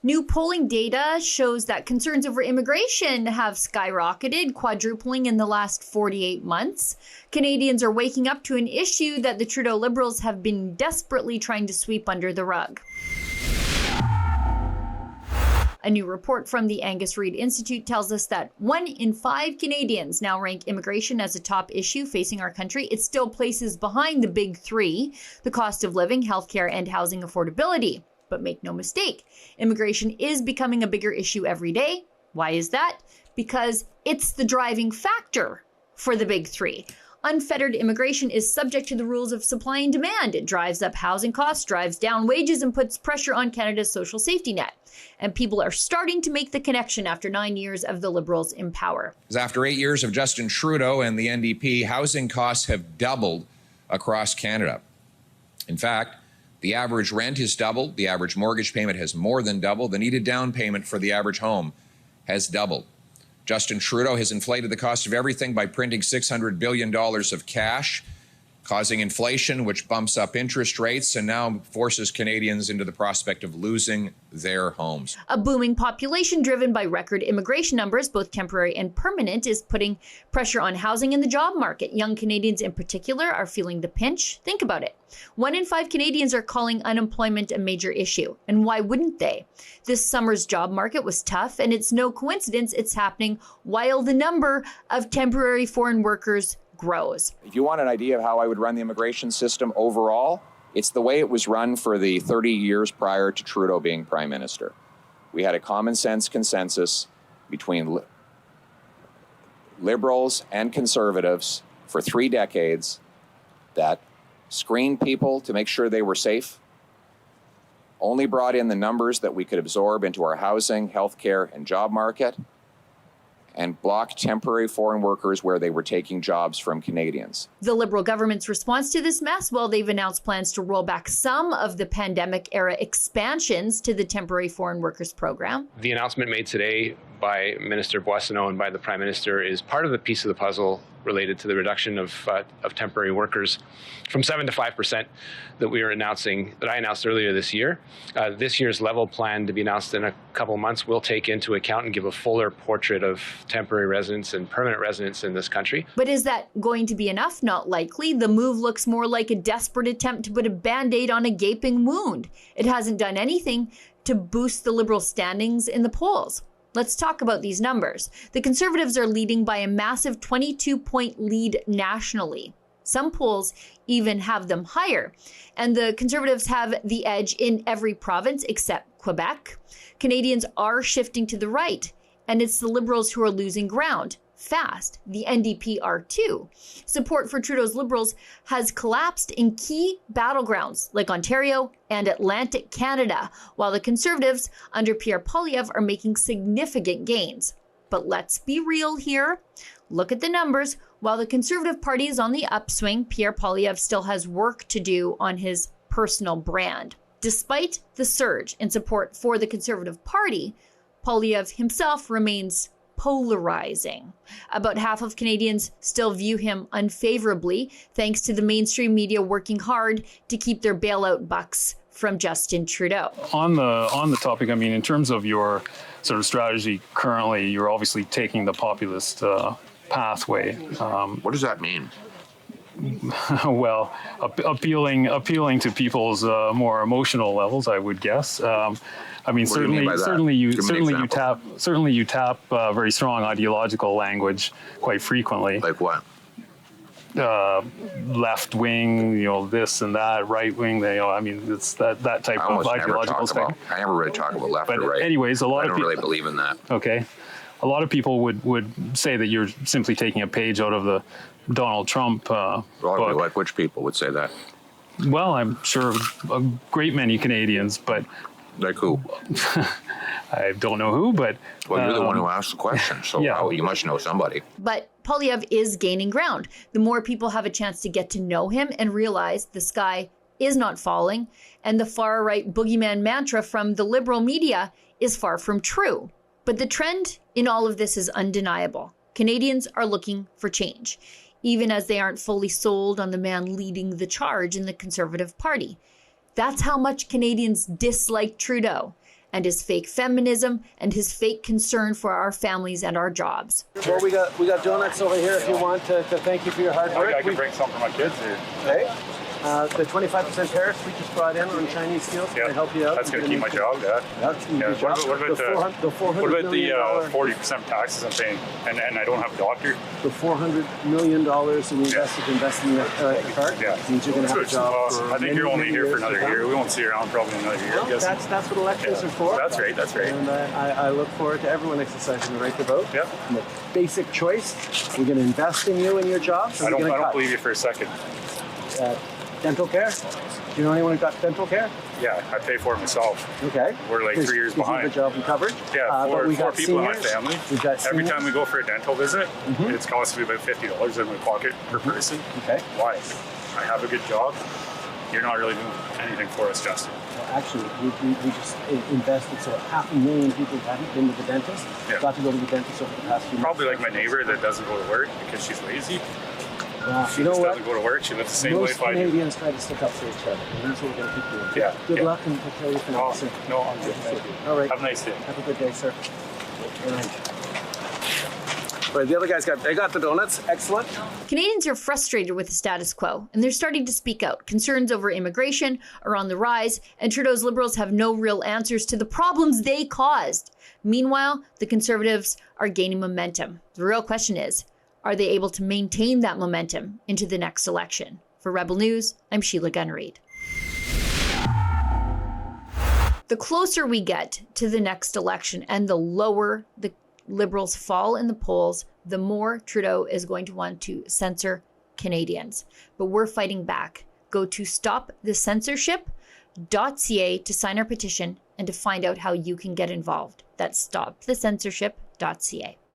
New polling data shows that concerns over immigration have skyrocketed, quadrupling in the last 48 months. Canadians are waking up to an issue that the Trudeau Liberals have been desperately trying to sweep under the rug. A new report from the Angus Reid Institute tells us that 1 in 5 Canadians now rank immigration as a top issue facing our country. It still places behind the big three: the cost of living, healthcare, and housing affordability. But make no mistake, immigration is becoming a bigger issue every day. Why is that? Because it's the driving factor for the big three. Unfettered immigration is subject to the rules of supply and demand. It drives up housing costs, drives down wages, and puts pressure on Canada's social safety net. And people are starting to make the connection after 9 years of the Liberals in power. After 8 years of Justin Trudeau and the NDP, housing costs have doubled across Canada. In fact, the average rent has doubled, the average mortgage payment has more than doubled, the needed down payment for the average home has doubled. Justin Trudeau has inflated the cost of everything by printing $600 billion of cash, causing inflation, which bumps up interest rates and now forces Canadians into the prospect of losing their homes. A booming population driven by record immigration numbers, both temporary and permanent, is putting pressure on housing and the job market. Young Canadians in particular are feeling the pinch. Think about it. 1 in 5 Canadians are calling unemployment a major issue. And why wouldn't they? This summer's job market was tough, and it's no coincidence it's happening while the number of temporary foreign workers grows. If you want an idea of how I would run the immigration system overall, it's the way it was run for the 30 years prior to Trudeau being Prime Minister. We had a common sense consensus between Liberals and Conservatives for 3 decades that screened people to make sure they were safe, only brought in the numbers that we could absorb into our housing, healthcare, and job market, and blocked temporary foreign workers where they were taking jobs from Canadians. The Liberal government's response to this mess? Well, they've announced plans to roll back some of the pandemic-era expansions to the temporary foreign workers program. The announcement made today by Minister Boissonnault and by the Prime Minister is part of the piece of the puzzle related to the reduction of temporary workers from 7% to 5% that I announced earlier this year. This year's level plan, to be announced in a couple months, will take into account and give a fuller portrait of temporary residents and permanent residents in this country. But is that going to be enough? Not likely. The move looks more like a desperate attempt to put a Band-Aid on a gaping wound. It hasn't done anything to boost the Liberal standings in the polls. Let's talk about these numbers. The Conservatives are leading by a massive 22-point lead nationally. Some polls even have them higher. And the Conservatives have the edge in every province except Quebec. Canadians are shifting to the right, and it's the Liberals who are losing ground fast. The NDP are too. Support for Trudeau's Liberals has collapsed in key battlegrounds like Ontario and Atlantic Canada, while the Conservatives under Pierre Poilievre are making significant gains. But let's be real here. Look at the numbers. While the Conservative Party is on the upswing, Pierre Poilievre still has work to do on his personal brand. Despite the surge in support for the Conservative Party, Poilievre himself remains polarizing. About half of Canadians still view him unfavorably, thanks to the mainstream media working hard to keep their bailout bucks from Justin Trudeau. On the topic, I mean, in terms of your sort of strategy currently, you're obviously taking the populist pathway. What does that mean? Well, appealing to people's more emotional levels, I would guess. I mean, certainly you tap very strong ideological language quite frequently. Like what? Left wing, this and that, right wing. I mean, it's that type of ideological spectrum. I never really talk about left or right. But anyways, I don't really believe in that. Okay. A lot of people would say that you're simply taking a page out of the Donald Trump book. Like which people would say that? Well, I'm sure a great many Canadians, but... Like who? I don't know who, but... Well, you're the one who asked the question, so yeah. You must know somebody. But Poilievre is gaining ground. The more people have a chance to get to know him and realize the sky is not falling, and the far-right boogeyman mantra from the Liberal media is far from true. But the trend in all of this is undeniable. Canadians are looking for change, even as they aren't fully sold on the man leading the charge in the Conservative Party. That's how much Canadians dislike Trudeau. and his fake feminism and his fake concern for our families and our jobs. Well, we got donuts over here if you want to thank you for your hard work. I can bring some for my kids here. Okay. The 25% tariffs we just brought in on Chinese steel to help you out. That's going to keep my job, That's going to keep your job. What about the $400 40% taxes I'm paying, and I don't have a doctor? The $400 million in invest in the car means you're going to have a job for I think you're only here for another year. We won't see you around probably another year. Well, that's what elections are for. That's right. And I look forward to everyone exercising the right to vote. Yep. And the basic choice, we're going to invest in you and your job. I don't believe you for a second. Dental care? Do you know anyone who got dental care? Yeah, I pay for it myself. Okay. We're like 3 years behind. You have a job and coverage? Yeah, four people seniors. in my family. Every time we go for a dental visit, it's costing me about $50 in my pocket per person. Okay. Why? I have a good job. You're not really doing anything for us, Justin. Well, actually, we just invested so 500,000 people who haven't been to the dentist got to go to the dentist over the past few months. Probably like my neighbor that doesn't go to work because she's lazy. You know what? Doesn't go to work. She lives the same Most life I do. Canadians try to stick up for each other, and that's what we're going to keep doing. Yeah. Good luck and prepare you for next year. No, I'm good. Thank you. All right. Have a nice day. Have a good day, sir. All right, the other guys got the donuts. Excellent. Canadians are frustrated with the status quo, and they're starting to speak out. Concerns over immigration are on the rise, and Trudeau's Liberals have no real answers to the problems they caused. Meanwhile, the Conservatives are gaining momentum. The real question is, are they able to maintain that momentum into the next election? For Rebel News, I'm Sheila Gunn-Reid. The closer we get to the next election and the lower the Liberals fall in the polls, the more Trudeau is going to want to censor Canadians. But we're fighting back. Go to stopthecensorship.ca to sign our petition and to find out how you can get involved. That's stopthecensorship.ca.